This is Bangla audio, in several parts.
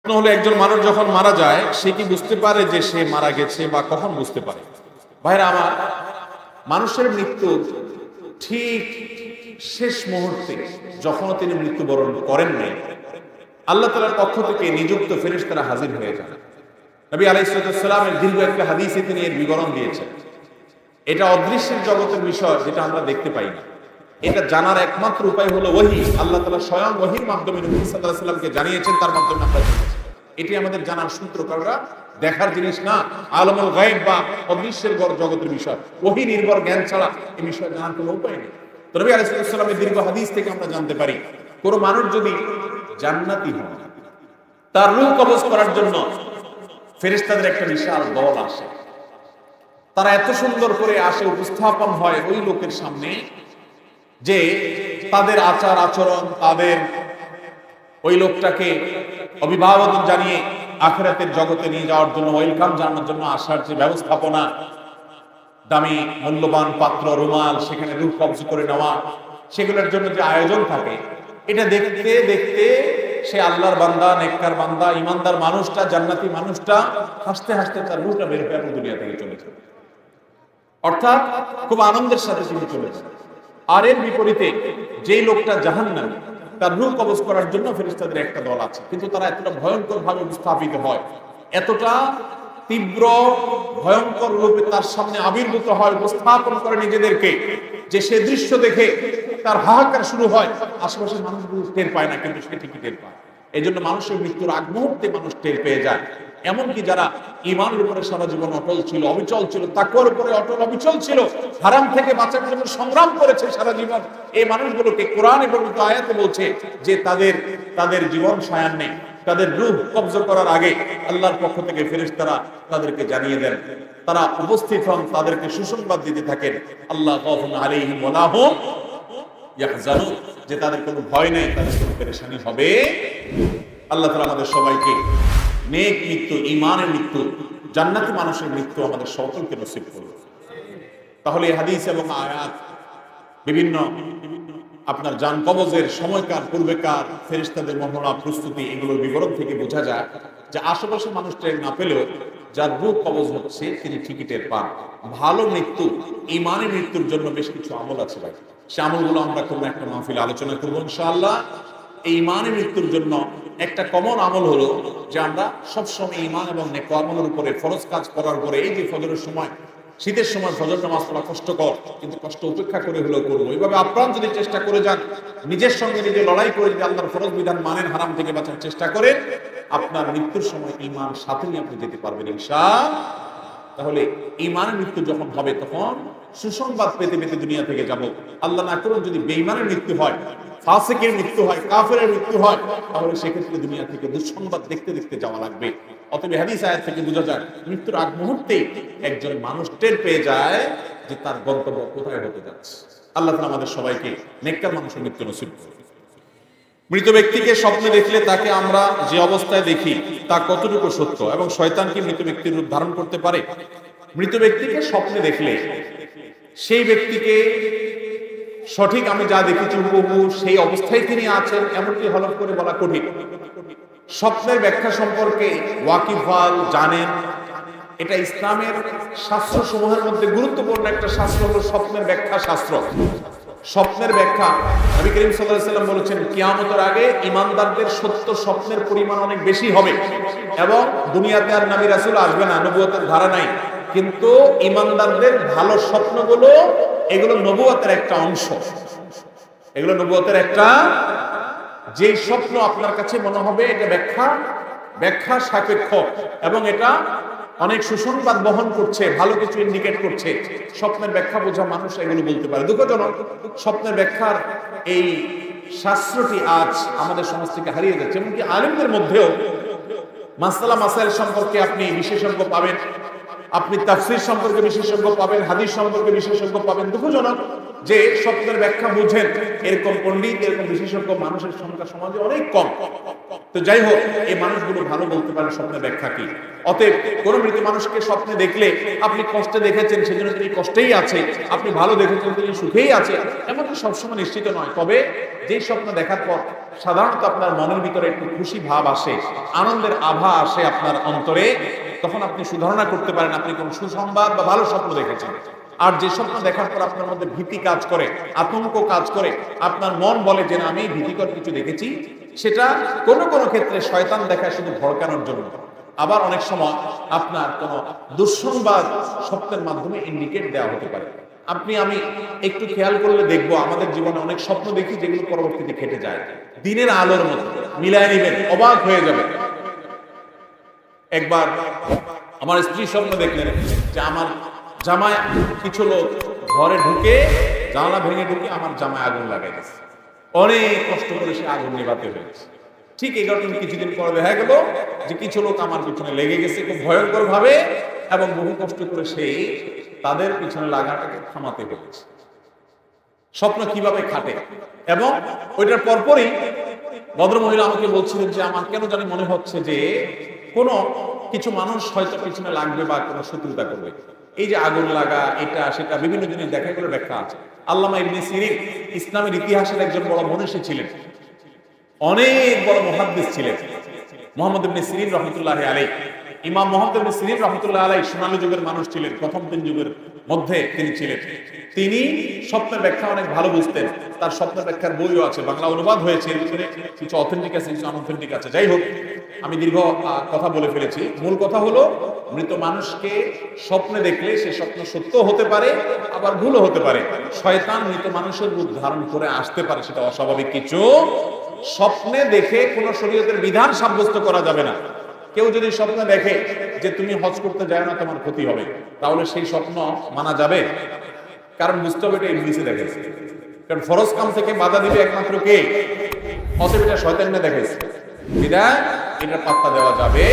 হলে একজন মানুষ যখন মারা যায় সে কি বুঝতে পারে যে সে মারা গেছে, বা কখন বুঝতে পারে? ভাইরা আমার, মানুষের মৃত্যু ঠিক শেষ মুহূর্তে যখন তিনি মৃত্যুবরণ করেন নাই, আল্লাহ তাআলার পক্ষ থেকে নিযুক্ত ফেরেশতারা হাজির হয়ে যান। নবী আলাইহিস সালামের দীর্ঘ একটা হাদিসে তিনি এর বিবরণ দিয়েছেন। এটা অদৃশ্যের জগতের বিষয়, যেটা আমরা দেখতে পাই না। এটা জানার একমাত্র উপায় হলো ওহী। আল্লাহ তাআলা স্বয়ং ওহীর মাধ্যমে নবী সাল্লাল্লাহু আলাইহি সাল্লামকে জানিয়েছেন, তার মাধ্যমে আমরা জেনেছি। এটি আমাদের জানার সূত্র, কারণ দেখার জিনিস না, আলমুল গায়ব বা অদৃশ্যের জগতের বিষয়। ওহী নির্ভর জ্ঞান ছাড়া এই বিষয় জানার কোনো উপায় নেই। তো নবী আলাইহিস সালামের দীর্ঘ হাদিস থেকে আমরা জানতে পারি, কোনো মানুষ যদি জান্নাতি হয়, তার রূহ কবজ করার জন্য ফেরেশতাদের একটা বিশাল দল আসে। তারা এত সুন্দর করে আসে, উপস্থাপন হয় ওই লোকের সামনে যে তাদের আচার আচরণ, তাদের ওই লোকটাকে অভিবাদন জানিয়ে আখিরাতের জগতে নিয়ে যাওয়ার জন্য, ওয়েলকাম জানানোর জন্য আসার যে ব্যবস্থাপনা, দামি মূল্যবান পাত্র, রুমাল, সেখানে রূহ কবজ করে নেওয়া, সেগুলোর জন্য যে আয়োজন থাকে, এটা দেখতে দেখতে সে আল্লাহর বান্দা, নেককার বান্দা, ইমানদার মানুষটা, জান্নাতি মানুষটা হাসতে হাসতে তার রূহটা বের হয়ে দুনিয়া থেকে চলে যায়। অর্থাৎ খুব আনন্দের সাথে তিনি চলে যায়। আর এর বিপরীতে যেই লোকটা জাহান্নামী, তার রূহ কবজ করার জন্য ফেরেশতাদের একটা দল আছে, কিন্তু তারা এতটা ভয়ঙ্কর ভাবে উপস্থাপিত হয়, এতটা তীব্র ভয়ঙ্কর রূপে তার সামনে আবির্ভূত হয়, উপস্থাপন করে নিজেদেরকে, যে সে দৃশ্য দেখে তার হাহাকার শুরু হয়। আশেপাশের মানুষগুলো টের পায় না, কিন্তু সে ঠিকই টের পায়। এই জন্য মানুষের মৃত্যুর আগ মুহূর্তে মানুষ টের পেয়ে যায়। এমনকি যারা ঈমানের উপরে সারা জীবন অটল ছিল, অবিচল ছিল, তাকওয়ার উপরে অটল অবিচল ছিল, হারাম থেকে বাঁচার জন্য সংগ্রাম করেছে সারা জীবন, এই মানুষগুলোকে কোরআন এবং আয়াতে বলছে যে তাদের জীবন সায়ান্নে, তাদের রূহ কবজ করার আগে আল্লাহর পক্ষ থেকে ফেরেশতারা তাদেরকে জানিয়ে দেন, তারা উপস্থিত হন, তাদেরকে সুসংবাদ দিতে থাকেন, আল্লাহ খাউফুন আলাইহিম ওয়া লা হুম ইয়াহজানুন, যে তাদের কোনো ভয় নেই, তাদের কোনো পেরেশানি হবে। আল্লাহ তাআলা আমাদের সবাইকে নেক মৃত্যু, ঈমানের মৃত্যু, জান্নাতি মানুষের মৃত্যু আমাদের সকলকে নসিব করুন। তাহলে এই হাদিস এবং আয়াত, বিভিন্ন আপনার জান কবজের সময়কার, পূর্বেকার ফেরেশতাদের মহড়া, প্রস্তুতি, এগুলোর বিবরণ থেকে বোঝা যায় যে আশেপাশে মানুষ টের না পেলেও যার রূহ কবজ হচ্ছে তিনি ঠিকই টের পান। ভালো মৃত্যু, ঈমানের মৃত্যুর জন্য বেশ কিছু আমল আছে ভাই, সে আমলগুলো আমরা কোনো একটা মাহফিলে আলোচনা করবো ইনশাআল্লাহ। এই ঈমানের মৃত্যুর জন্য একটা কমন আমল হলো যে আমরা সবসময় ঈমান এবং নেক আমলের উপরে, ফরজ কাজ করার পরে, এই যে ফজরের সময়, শীতের সময় ফজর নামাজ পড়া কষ্টকর, কিন্তু কষ্ট উপেক্ষা করে হলেও করবো। এইভাবে আপ্রাণ যদি চেষ্টা করে যান, নিজের সঙ্গে নিজে লড়াই করে যদি আল্লাহর ফরজ বিধান মানেন, হারাম থেকে বাঁচার চেষ্টা করেন, আপনার মৃত্যুর সময় ঈমান সাথে নিয়ে আপনি যেতে পারবেন ইনশাআল্লাহ। তাহলে ঈমানের মৃত্যু যখন হবে তখন সুসংবাদ পেতে পেতে দুনিয়া থেকে যাব। আল্লাহ না করুন যদি বেঈমানের মৃত্যু হয়, ফাসিকের মৃত্যু হয়, কাফেরের মৃত্যু হয়, তাহলে সেক্ষেত্রে দুনিয়া থেকে দুঃসংবাদ দেখতে দেখতে যাওয়া লাগবে। অতএব হাদিস আয়াত থেকে বোঝা যায় মৃত্যুর আগ মুহূর্তে একজন মানুষ টের পেয়ে যায় যে তার গন্তব্য কোথায় হতে যাচ্ছে। আল্লাহ তাআলা আমাদের সবাইকে নেককার মানুষের মৃত্যু নসিব করুন। মৃত ব্যক্তিকে স্বপ্নে দেখলে তাকে আমরা যে অবস্থায় দেখি তা কতটুকু সত্য, এবং শয়তান কি মৃত ব্যক্তির রূপ ধারণ করতে পারে? মৃত ব্যক্তিকে স্বপ্নে দেখলে সেই ব্যক্তিকে সঠিক আমি যা দেখেছি হুবহু সেই অবস্থায় তিনি আছেন এমনটি হলফ করে বলা কঠিন। স্বপ্নের ব্যাখ্যা সম্পর্কে ওয়াকিফাল জানেন, এটা ইসলামের শাস্ত্র সমূহের মধ্যে গুরুত্বপূর্ণ একটা শাস্ত্র হলো স্বপ্নের ব্যাখ্যা শাস্ত্র। স্বপ্নের ব্যাখ্যা, নবী করিম সাল্লাল্লাহু আলাইহি ওয়াসাল্লাম বলেছেন কিয়ামতের আগে ঈমানদারদের সত্য স্বপ্নের পরিমাণ অনেক বেশি হবে, এবং দুনিয়াতে আর নবী রাসূল আসবে না, নবুয়তের ধারা নাই, কিন্তু ঈমানদারদের ভালো স্বপ্নগুলো এগুলো নবুয়তের একটা অংশ, এগুলো নবুয়তের একটা, যে স্বপ্ন আপনার কাছে মনে হবে এটা ব্যাখ্যা সাপেক্ষ এবং এটা অনেক সুসংবাদ বহন করছে, ভালো কিছু ইন্ডিকেট করছে, স্বপ্নের ব্যাখ্যা বোঝা মানুষ এগুলো বলতে পারে। দুঃখজনক স্বপ্নের ব্যাখ্যার এই শাস্ত্রটি আজ আমাদের সমাজ থেকে হারিয়ে যাচ্ছে। এমনকি আলেমদের মধ্যেও মাসআলা মাসাইল সম্পর্কে আপনি বিশেষজ্ঞ পাবেন, আপনি তাফসীর সম্পর্কে বিশেষজ্ঞ পাবেন, হাদিস সম্পর্কে বিশেষজ্ঞ পাবেন। দুঃখজনক যে স্বপ্নের ব্যাখ্যা বুঝেন এরকম পণ্ডিত, এরকম বিশেষজ্ঞ মানুষের সংখ্যা সমাজে অনেক কম। তো যাই হোক, এই মানুষগুলো ভালো বলতে পারে স্বপ্নের ব্যাখ্যা কি। অতএব কোন মৃত মানুষকে স্বপ্নে দেখলে আপনি কষ্টে দেখেছেন সেজন্য তিনি কষ্টেই আছে, আপনি ভালো দেখেছেন তিনি সুখেই আছে, এমনকি সবসময় নিশ্চিত নয়। তবে যেই স্বপ্ন দেখার পর সাধারণত আপনার মনের ভিতরে একটু খুশি ভাব আসে, আনন্দের আভা আসে আপনার অন্তরে, তখন আপনি সুধারণা করতে পারেন আপনি কোন সুসংবাদ বা ভালো স্বপ্ন দেখেছেন। আর যে স্বপ্ন দেখার পর আপনার মধ্যে ভীতি কাজ করে, আতঙ্ক কাজ করে, আপনার মন বলে যে না আমি ভীতিকর কিছু দেখেছি, সেটা কোনো কোনো ক্ষেত্রে শয়তান দেখায় শুধু ভড়কানোর জন্য। আবার অনেক সময় আপনার কোনো দুঃসংবাদ স্বপ্নের মাধ্যমে ইন্ডিকেট দেওয়া হতে পারে। আপনি আমি একটু খেয়াল করলে দেখবো আমাদের জীবনে অনেক স্বপ্ন দেখি যেগুলো পরবর্তীতে কেটে যায়, দিনের আলোর মতো মিলায় নিবেন, অবাক হয়ে যাবে। একবার আমার স্ত্রী স্বপ্ন দেখলেন যে আমার জামায় কিছু লোক ঘরে ঢুকে জানলা ভেঙে ঢুকে আমার জামায় আগুন লাগাই দিয়েছে। অনেক কষ্ট করে সে আগুন নেভাতে হয়েছে। ঠিক এই ঘটনা কিছুদিন পরে দেখা গেল যে কিছু লোক আমার পিছনে লেগে গেছে খুব ভয়ঙ্কর ভাবে, এবং বহু কষ্ট করে সেই তাদের পিছনে লাগাটাকে থামাতে হয়েছে। স্বপ্ন কিভাবে খাটে। এবং ওইটার পরপরই ভদ্রমহিলা আমাকে বলছিলেন যে আমার কেন জানি মনে হচ্ছে যে কোনো কিছু মানুষ হয়তো পিছনে লাগবে বা কোনো শত্রুতা করবে। এই যে আগুন লাগা, এটা সেটা বিভিন্ন জিনিস দেখা করে ব্যাখ্যা আছে। আল্লামা ইবনে সিরিন ইসলামের ইতিহাসের একজন বড় মনীষী ছিলেন, অনেক বড় মুহাদ্দিস ছিলেন। মুহাম্মদ ইবনে সিরিন রহমতুল্লাহ আলাইহি, ইমাম মুহাম্মদ ইবনে সিরিন রহমতুল্লাহ আলাইহি সোনালী যুগের মানুষ ছিলেন, প্রথম 3 যুগের মধ্যে তিনি ছিলেন। তিনি স্বপ্নের ব্যাখ্যা অনেক ভালো বুঝতেন। তার স্বপ্নের ব্যাখ্যার বইও আছে, বাংলা অনুবাদ হয়েছে, কিছু অথেন্টিক আছে, কিছু আনঅথেন্টিক আছে। যাই হোক, আমি দীর্ঘ কথা বলে ফেলেছি। মূল কথা হলো মৃত মানুষকে স্বপ্নে দেখলে সে স্বপ্ন সত্য হতে পারে, আবার ভুলও হতে পারে। শয়তান মৃত মানুষের রূপ ধারণ করে আসতে পারে, সেটা অস্বাভাবিক কিছু। স্বপ্নে দেখে কোনো শরীয়তের বিধান সাব্যস্ত করা যাবে না। কেউ যদি স্বপ্নে দেখে যে তুমি হজ করতে যায় না তোমার ক্ষতি হবে, তাহলে সেই স্বপ্ন মানা যাবে? কারণ বুঝতে হবে এটা ইবলিসে দেখেছে। কারণ ফরজ কাম থেকে বাধা দিবে একমাত্র কে? অতএব এটা শয়তানে দেখেছে, বিধায় এটা পাত্তা দেওয়া যাবে।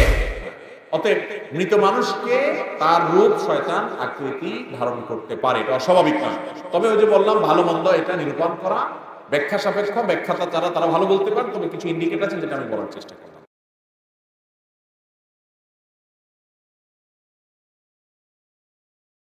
অতএব মৃত মানুষকে তার রূপ শয়তান আকৃতি ধারণ করতে পারে, এটা অস্বাভাবিক নয়। তবে ওই যে বললাম ভালো মন্দ এটা নিরূপণ করা ব্যাখ্যা সাপেক্ষ, ব্যাখ্যাটা তারা ভালো বলতে পারে, তবে কিছু ইন্ডিকেট আছে যেটা আমি বলার চেষ্টা করলাম।